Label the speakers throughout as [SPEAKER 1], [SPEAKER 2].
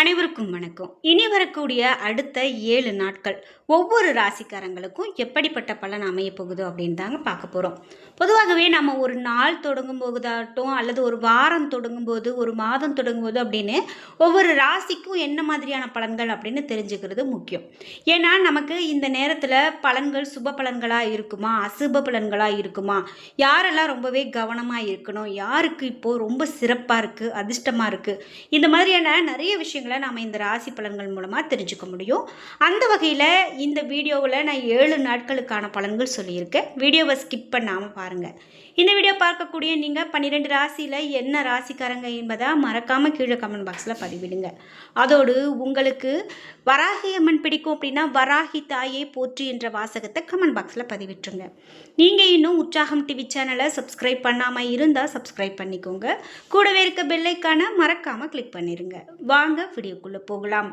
[SPEAKER 1] அனைவருக்கும் வணக்கம். இனி வரக்கூடிய அடுத்த 7 நாட்கள் ஒவ்வொரு ராசிக்காரங்களுக்கும் எப்படிப்பட்ட பலன் அமைய போகுது அப்படின்னு தாங்க பார்க்க போகிறோம். பொதுவாகவே நம்ம ஒரு நாள் தொடங்கும் போதாகட்டும் அல்லது ஒரு வாரம் தொடங்கும் போது ஒரு மாதம் தொடங்கும் போது அப்படின்னு ஒவ்வொரு ராசிக்கும் என்ன மாதிரியான பலன்கள் அப்படின்னு தெரிஞ்சுக்கிறது முக்கியம். ஏன்னா நமக்கு இந்த நேரத்தில் பலன்கள் சுப பலன்களாக இருக்குமா அசுப பலன்களாக இருக்குமா, யாரெல்லாம் ரொம்பவே கவனமாக இருக்கணும், யாருக்கு இப்போது ரொம்ப சிறப்பாக இருக்குது அதிர்ஷ்டமாக இருக்குது, இந்த மாதிரியான நிறைய விஷயங்களை நாம் இந்த ராசி பலன்கள் மூலமாக தெரிஞ்சுக்க முடியும். அந்த வகையில் இந்த வீடியோவில் நான் 7 நாட்களுக்கான பலன்கள் சொல்லியிருக்கேன். வீடியோவை ஸ்கிப் பண்ணாமல் பாருங்கள். இந்த வீடியோ பார்க்கக்கூடிய நீங்கள் 12 ராசியில் என்ன ராசிக்காரங்க என்பதை மறக்காமல் கீழே கமெண்ட் பாக்ஸில் பதிவிடுங்க. அதோடு உங்களுக்கு வராகி அம்மன் பிடிக்கும் அப்படின்னா வராகி தாயை போற்றி என்ற வாசகத்தை கமெண்ட் பாக்ஸில் பதிவிட்டுருங்க. நீங்கள் இன்னும் உற்சாகம் டிவி சேனலை சப்ஸ்கிரைப் பண்ணாமல் இருந்தால் சப்ஸ்கிரைப் பண்ணிக்கோங்க. கூடவே இருக்க பெல்லைக்கான மறக்காமல் கிளிக் பண்ணிடுங்க. வாங்க வீடியோக்குள்ளே போகலாம்.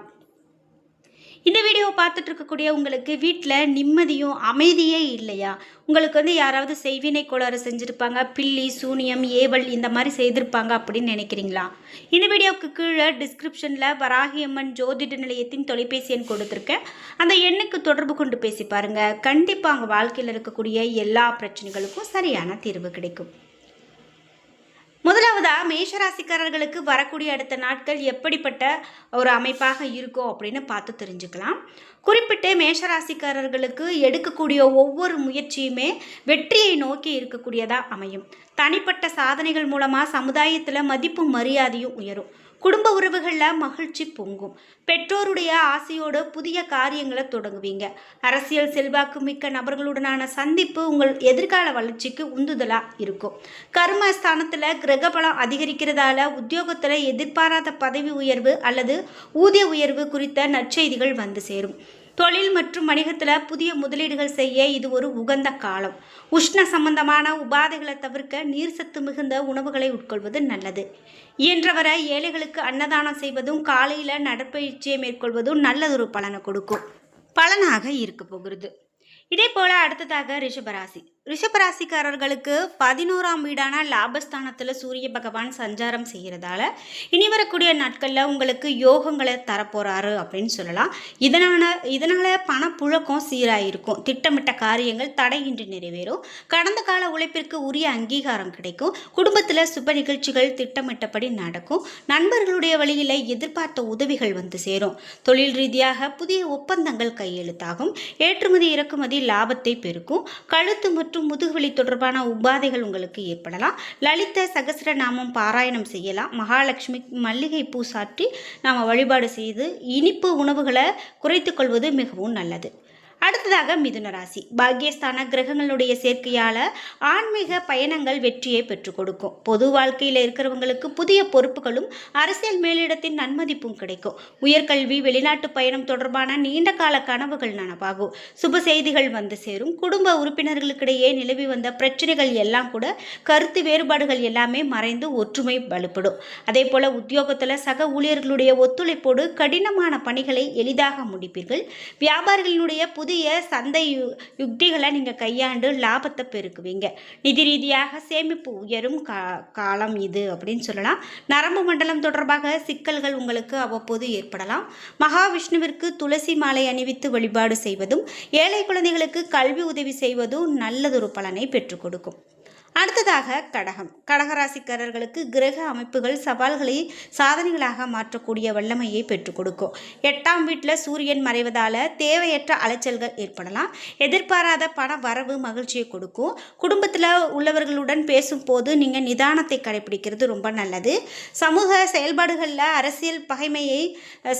[SPEAKER 1] இந்த வீடியோவை பார்த்துட்டு இருக்கக்கூடிய உங்களுக்கு வீட்டில் நிம்மதியும் அமைதியே இல்லையா? உங்களுக்கு யாராவது செய்வினை கோளாறு செஞ்சுருப்பாங்க, பில்லி சூனியம் ஏவல் இந்த மாதிரி செய்திருப்பாங்க அப்படின்னு நினைக்கிறீங்களா? இந்த வீடியோவுக்கு கீழே டிஸ்கிரிப்ஷனில் வராகி அம்மன் ஜோதிட நிலையத்தின் தொலைபேசி எண் கொடுத்துருக்கேன். அந்த எண்ணுக்கு தொடர்பு கொண்டு பேசி பாருங்கள். கண்டிப்பாக அவங்க வாழ்க்கையில் இருக்கக்கூடிய எல்லா பிரச்சனைகளுக்கும் சரியான தீர்வு கிடைக்கும். முதலாவதாக மேஷராசிக்காரர்களுக்கு வரக்கூடிய அடுத்த நாட்கள் எப்படிப்பட்ட ஒரு அமைப்பாக இருக்கும் அப்படின்னு பார்த்து தெரிஞ்சுக்கலாம். குறிப்பிட்டு மேஷராசிக்காரர்களுக்கு எடுக்கக்கூடிய ஒவ்வொரு முயற்சியுமே வெற்றியை நோக்கி இருக்கக்கூடியதாக அமையும். தனிப்பட்ட சாதனைகள் மூலமாக சமுதாயத்தில் மதிப்பும் மரியாதையும் உயரும். குடும்ப உறவுகளில் மகிழ்ச்சி பொங்கும். பெற்றோருடைய ஆசையோடு புதிய காரியங்களை தொடங்குவீங்க. அரசியல் செல்வாக்கு மிக்க நபர்களுடனான சந்திப்பு உங்கள் எதிர்கால வளர்ச்சிக்கு உந்துதலாக இருக்கும். கர்மஸ்தானத்தில் கிரகபலம் அதிகரிக்கிறதால உத்தியோகத்தில் எதிர்பாராத பதவி உயர்வு அல்லது ஊதிய உயர்வு குறித்த நற்செய்திகள் வந்து சேரும். தொழில் மற்றும் வணிகத்தில் புதிய முதலீடுகள் செய்ய இது ஒரு உகந்த காலம். உஷ்ண சம்பந்தமான உபாதைகளை தவிர்க்க நீர் சத்து மிகுந்த உணவுகளை உட்கொள்வது நல்லது. இயன்றவரை ஏழைகளுக்கு அன்னதானம் செய்வதும் காலையில் நடைப்பயிற்சியை மேற்கொள்வதும் நல்லதொரு பலனை கொடுக்கும் பலனாக இருக்க போகிறது. இதே போல அடுத்ததாக ரிஷபராசிக்காரர்களுக்கு 11ஆம் வீடான லாபஸ்தானத்தில் சூரிய பகவான் சஞ்சாரம் செய்கிறதால இனி வரக்கூடிய நாட்களில் உங்களுக்கு யோகங்களை தரப்போறாரு அப்படின்னு சொல்லலாம். இதனால் பணப்புழக்கம் சீராயிருக்கும். திட்டமிட்ட காரியங்கள் தடையின்றி நிறைவேறும். கடந்த கால உழைப்பிற்கு உரிய அங்கீகாரம் கிடைக்கும். குடும்பத்தில் சுப நிகழ்ச்சிகள் திட்டமிட்டபடி நடக்கும். நண்பர்களுடைய வழியில் எதிர்பார்த்த உதவிகள் வந்து சேரும். தொழில் ரீதியாக புதிய ஒப்பந்தங்கள் கையெழுத்தாகும். ஏற்றுமதி இறக்குமதி லாபத்தை பெருக்கும். கழுத்து மற்றும் முதுகுவலி தொடர்பான உபாதைகள் உங்களுக்கு ஏற்படலாம். லலித சகஸ்ரநாமம் பாராயணம் செய்யலாம். மகாலட்சுமி மல்லிகை பூ சாற்றி நாம் வழிபாடு செய்து இனிப்பு உணவுகளை குறைத்துக் கொள்வது மிகவும் நல்லது. அடுத்ததாக மிதுன ராசி. பாக்கியஸ்தான கிரகங்களுடைய சேர்க்கையால் ஆன்மீக பயணங்கள் வெற்றியை பெற்றுக் கொடுக்கும். பொது வாழ்க்கையில் இருக்கிறவங்களுக்கு புதிய பொறுப்புகளும் அரசியல் மேலிடத்தின் நன்மதிப்பும் கிடைக்கும். உயர்கல்வி வெளிநாட்டு பயணம் தொடர்பான நீண்ட கால கனவுகள் நனவாகும். சுப செய்திகள் வந்து சேரும். குடும்ப உறுப்பினர்களுக்கிடையே நிலவி வந்த பிரச்சனைகள் எல்லாம் கூட கருத்து வேறுபாடுகள் எல்லாமே மறைந்து ஒற்றுமை வலுப்படும். அதே போல உத்தியோகத்தில் சக ஊழியர்களுடைய ஒத்துழைப்போடு கடினமான பணிகளை எளிதாக முடிப்பீர்கள். வியாபாரிகளினுடைய புதிய சந்தை யுக்திகளை நீங்கள் கையாண்டு லாபத்தை பெருக்குவீங்க. நிதி ரீதியாக சேமிப்பு உயரும் காலம் இது அப்படின்னு சொல்லலாம். நரம்பு மண்டலம் தொடர்பாக சிக்கல்கள் உங்களுக்கு அவ்வப்போது ஏற்படலாம். மகாவிஷ்ணுவிற்கு துளசி மாலை அணிவித்து வழிபாடு செய்வதும் ஏழை குழந்தைகளுக்கு கல்வி உதவி செய்வதும் நல்லதொரு பலனை பெற்றுக் கொடுக்கும். அடுத்ததாக கடகராசிக்காரர்களுக்கு கிரக அமைப்புகள் சவால்களை சாதனைகளாக மாற்றக்கூடிய வல்லமையை பெற்றுக் கொடுக்கும். 8ஆம் வீட்டில் சூரியன் மறைவதால் தேவையற்ற அலைச்சல்கள் ஏற்படலாம். எதிர்பாராத பண வரவு மகிழ்ச்சியை கொடுக்கும். குடும்பத்தில் உள்ளவர்களுடன் பேசும்போது நீங்கள் நிதானத்தை கடைபிடிக்கிறது ரொம்ப நல்லது. சமூக செயல்பாடுகளில் அரசியல் பகைமையை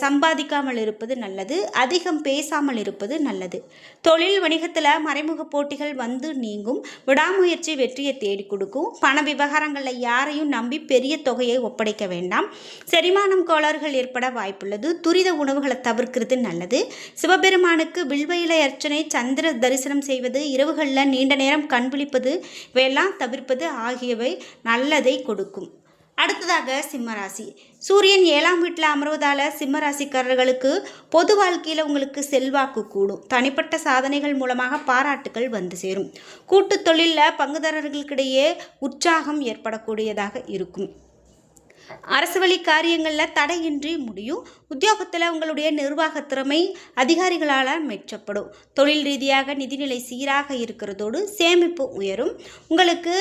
[SPEAKER 1] சம்பாதிக்காமல் இருப்பது நல்லது. அதிகம் பேசாமல் இருப்பது நல்லது. தொழில் வணிகத்தில் மறைமுக போட்டிகள் வந்து நீங்கும். விடாமுயற்சி வெற்றியை தேடி கொடுக்கும். பண விவகாரங்களில் யாரையும் நம்பி பெரிய தொகையை ஒப்படைக்க வேண்டாம். செரிமானம் கோளாறுகள் ஏற்பட வாய்ப்புள்ளது. துரித உணவுகளை தவிர்க்கிறது நல்லது. சிவபெருமானுக்கு வில்வயிலை அர்ச்சனை, சந்திர தரிசனம் செய்வது, இரவுகளில் நீண்ட நேரம் கண் விழிப்பது இவையெல்லாம் தவிர்ப்பது ஆகியவை நல்லதை கொடுக்கும். அடுத்ததாக சிம்மராசி. சூரியன் 7ஆம் வீட்டில் அமர்வதால் சிம்மராசிக்காரர்களுக்கு பொது வாழ்க்கையில் உங்களுக்கு செல்வாக்கு கூடும். தனிப்பட்ட சாதனைகள் மூலமாக பாராட்டுகள் வந்து சேரும். கூட்டு தொழிலில் பங்குதாரர்களுக்கிடையே உற்சாகம் ஏற்படக்கூடியதாக இருக்கும். அரசு வழி காரியங்களில் தடையின்றி முடியும். உத்தியோகத்தில் உங்களுடைய நிர்வாக திறமை அதிகாரிகளால் மெச்சப்படும். தொழில் ரீதியாக நிதிநிலை சீராக இருக்கிறதோடு சேமிப்பு உயரும். உங்களுக்கு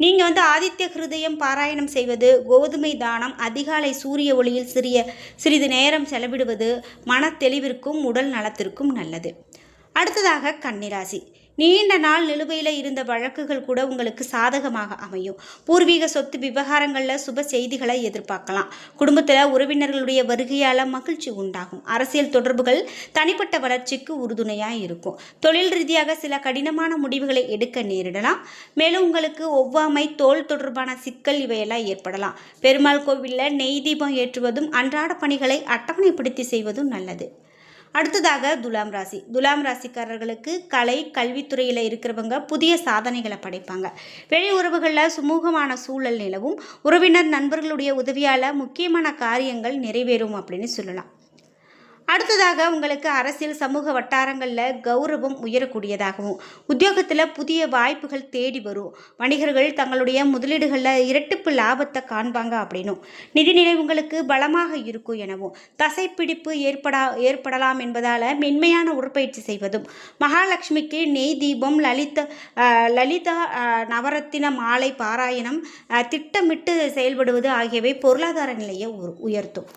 [SPEAKER 1] நீங்கள் ஆதித்ய ஹிருதயம் பாராயணம் செய்வது, கோதுமை தானம், அதிகாலை சூரிய ஒளியில் சிறிது நேரம் செலவிடுவது மன தெளிவிற்கும் உடல் நலத்திற்கும் நல்லது. அடுத்ததாக கன்னிராசி. நீண்ட நாள் நிலுவையில் இருந்த வழக்குகள் கூட உங்களுக்கு சாதகமாக அமையும். பூர்வீக சொத்து விவகாரங்களில் சுப செய்திகளை எதிர்பார்க்கலாம். குடும்பத்தில் உறவினர்களுடைய வருகையால் மகிழ்ச்சி உண்டாகும். அரசியல் தொடர்புகள் தனிப்பட்ட வளர்ச்சிக்கு உறுதுணையாக இருக்கும். தொழில் ரீதியாக சில கடினமான முடிவுகளை எடுக்க நேரிடலாம். மேலும் உங்களுக்கு ஒவ்வாமை, தோல் தொடர்பான சிக்கல் இவையெல்லாம் ஏற்படலாம். பெருமாள் கோவிலில் நெய் தீபம் ஏற்றுவதும் அன்றாட பணிகளை அட்டவணைப்படுத்தி செய்வதும் நல்லது. அடுத்ததாக துலாம் ராசி. துலாம் ராசிக்காரர்களுக்கு கலை, கல்வித்துறையில் இருக்கிறவங்க புதிய சாதனைகளை படைப்பாங்க. வெளி உறவுகளில் சுமூகமான சூழல் நிலவும். உறவினர், நண்பர்களுடைய உதவியால் முக்கியமான காரியங்கள் நிறைவேறும் அப்படின்னு சொல்லலாம். அடுத்ததாக உங்களுக்கு அரசியல், சமூக வட்டாரங்களில் கௌரவம் உயரக்கூடியதாகவும், உத்தியோகத்தில் புதிய வாய்ப்புகள் தேடி வரும். வணிகர்கள் தங்களுடைய முதலீடுகளில் இரட்டிப்பு லாபத்தை காண்பாங்க அப்படின்னும், நிதிநிலை உங்களுக்கு பலமாக இருக்கும் எனவும், தசைப்பிடிப்பு ஏற்படலாம் என்பதால் மென்மையான உடற்பயிற்சி செய்வதும், மகாலட்சுமிக்கு நெய் தீபம், லலிதா நவரத்தின மாலை பாராயணம், திட்டமிட்டு செயல்படுவது ஆகியவை பொருளாதார நிலையை உயர்த்தும்.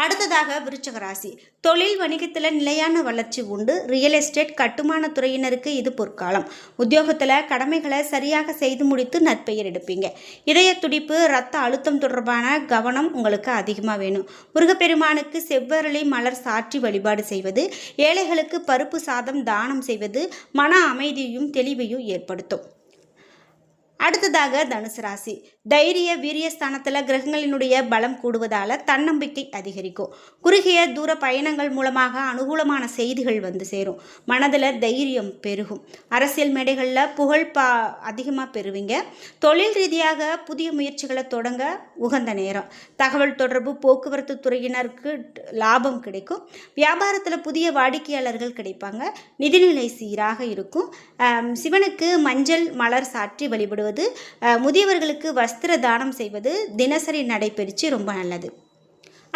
[SPEAKER 1] அடுத்ததாக விருச்சிக ராசி. தொழில் வணிகத்தில் நிலையான வளர்ச்சி உண்டு. ரியல் எஸ்டேட், கட்டுமான துறையினருக்கு இது பொற்காலம். உத்தியோகத்தில் கடமைகளை சரியாக செய்து முடித்து நற்பெயர் எடுப்பீங்க. இதய துடிப்பு, இரத்த அழுத்தம் தொடர்பான கவனம் உங்களுக்கு அதிகமாக வேணும். முருகப்பெருமானுக்கு செவ்வரளி மலர் சாற்றி வழிபாடு செய்வது, ஏழைகளுக்கு பருப்பு சாதம் தானம் செய்வது மன அமைதியையும் தெளிவையும் ஏற்படுத்தும். அடுத்ததாக தனுசு ராசி. தைரிய வீரியஸ்தானத்தில் கிரகங்களினுடைய பலம் கூடுவதால் தன்னம்பிக்கை அதிகரிக்கும். குறுகிய தூர பயணங்கள் மூலமாக அனுகூலமான செய்திகள் வந்து சேரும். மனதில் தைரியம் பெருகும். அரசியல் மேடைகளில் புகழ் அதிகமாக பெறுவீங்க. தொழில் ரீதியாக புதிய முயற்சிகளை தொடங்க உகந்த நேரம். தகவல் தொடர்பு, போக்குவரத்து துறையினருக்கு லாபம் கிடைக்கும். வியாபாரத்தில் புதிய வாடிக்கையாளர்கள் கிடைப்பாங்க. நிதிநிலை சீராக இருக்கும். சிவனுக்கு மஞ்சள் மலர் சாற்றி வழிபடுவது, முதியவர்களுக்கு வஸ்திர தானம் செய்வது, தினசரி நடைபெறுச்சு ரொம்ப நல்லது.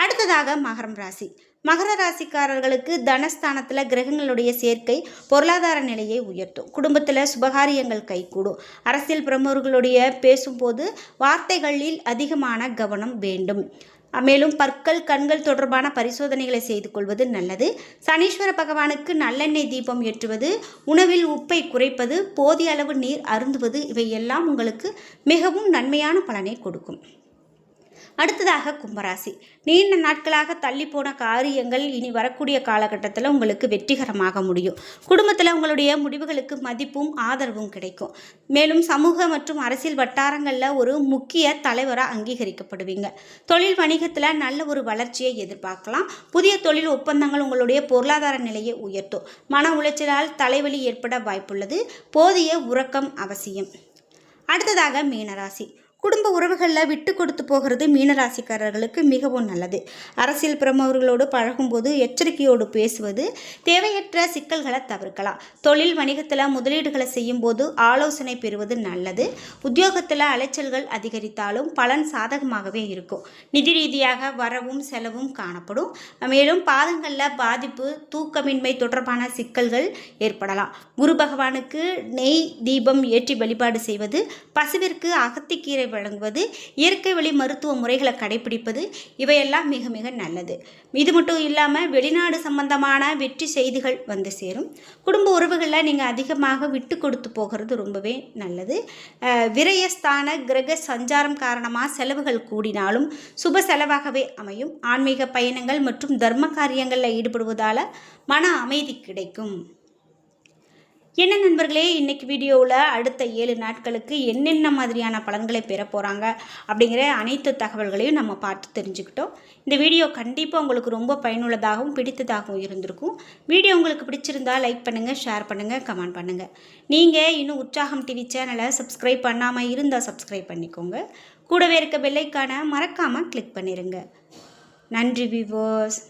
[SPEAKER 1] அடுத்ததாக மகரம் ராசி. மகர ராசிக்காரர்களுக்கு தனஸ்தானத்தில் கிரகங்களுடைய சேர்க்கை பொருளாதார நிலையை உயர்த்தும். குடும்பத்தில் சுபகாரியங்கள் கைகூடும். அரசியல் பிரமுகர்களுடைய பேசும்போது வார்த்தைகளில் அதிகமான கவனம் வேண்டும். மேலும் பற்கள், கண்கள் தொடர்பான பரிசோதனைகளை செய்து கொள்வது நல்லது. சனீஸ்வர பகவானுக்கு நல்லெண்ணெய் தீபம் ஏற்றுவது, உணவில் உப்பை குறைப்பது, போதிய அளவு நீர் அருந்துவது இவையெல்லாம் உங்களுக்கு மிகவும் நன்மையான பலனை கொடுக்கும். அடுத்ததாக கும்பராசி. நீண்ட நாட்களாக தள்ளி போன காரியங்கள் இனி வரக்கூடிய காலகட்டத்தில் உங்களுக்கு வெற்றிகரமாக முடியும். குடும்பத்தில் உங்களுடைய முடிவுகளுக்கு மதிப்பும் ஆதரவும் கிடைக்கும். மேலும் சமூக மற்றும் அரசியல் வட்டாரங்களில் ஒரு முக்கிய தலைவராக அங்கீகரிக்கப்படுவீங்க. தொழில் வணிகத்தில் நல்ல ஒரு வளர்ச்சியை எதிர்பார்க்கலாம். புதிய தொழில் ஒப்பந்தங்கள் உங்களுடைய பொருளாதார நிலையை உயர்த்தும். மன உளைச்சலால் தலைவலி ஏற்பட வாய்ப்புள்ளது. போதிய உறக்கம் அவசியம். அடுத்ததாக மீனராசி. குடும்ப உறவுகளில் விட்டு கொடுத்து போகிறது மீனராசிக்காரர்களுக்கு மிகவும் நல்லது. அரசியல் பிரமுகர்களோடு பழகும்போது எச்சரிக்கையோடு பேசுவது, தேவையற்ற சிக்கல்களை தவிர்க்கலாம். தொழில் வணிகத்தில் முதலீடுகளை செய்யும் போது ஆலோசனை பெறுவது நல்லது. உத்தியோகத்தில் அலைச்சல்கள் அதிகரித்தாலும் பலன் சாதகமாகவே இருக்கும். நிதி ரீதியாக வரவும் செலவும் காணப்படும். மேலும் பாதங்களில் பாதிப்பு, தூக்கமின்மை தொடர்பான சிக்கல்கள் ஏற்படலாம். குரு பகவானுக்கு நெய் தீபம் ஏற்றி வழிபாடு செய்வது, பசுவிற்கு அகத்திக்கீரை வழங்குவது, இயற்கை வழி மருத்துவ முறைகளை கடைபிடிப்பது இவையெல்லாம் மிக மிக நல்லது. இது மட்டும் இல்லாமல் வெளிநாடு சம்பந்தமான வெற்றி செய்திகள் வந்து சேரும். குடும்ப உறவுகளில் நீங்கள் அதிகமாக விட்டு கொடுத்து போகிறது ரொம்பவே நல்லது. விரயஸ்தான கிரக சஞ்சாரம் காரணமாக செலவுகள் கூடினாலும் சுப செலவாகவே அமையும். ஆன்மீக பயணங்கள் மற்றும் தர்ம காரியங்களில் ஈடுபடுவதால் மன அமைதி கிடைக்கும். என்ன நண்பர்களே, இன்றைக்கி வீடியோவில் அடுத்த 7 நாட்களுக்கு என்னென்ன மாதிரியான பலன்களை பெற போகிறாங்க அப்படிங்கிற அனைத்து தகவல்களையும் நம்ம பார்த்து தெரிஞ்சுக்கிட்டோம். இந்த வீடியோ கண்டிப்பாக உங்களுக்கு ரொம்ப பயனுள்ளதாகவும் பிடித்ததாகவும் இருந்திருக்கும். வீடியோ உங்களுக்கு பிடிச்சிருந்தால் லைக் பண்ணுங்கள், ஷேர் பண்ணுங்கள், கமெண்ட் பண்ணுங்கள். நீங்கள் இன்னும் உற்சாகம் டிவி சேனலை சப்ஸ்கிரைப் பண்ணாமல் இருந்தால் சப்ஸ்கிரைப் பண்ணிக்கோங்க. கூடவே இருக்க பெல் ஐகானை மறக்காமல் கிளிக் பண்ணிடுங்க. நன்றி வியூவர்ஸ்.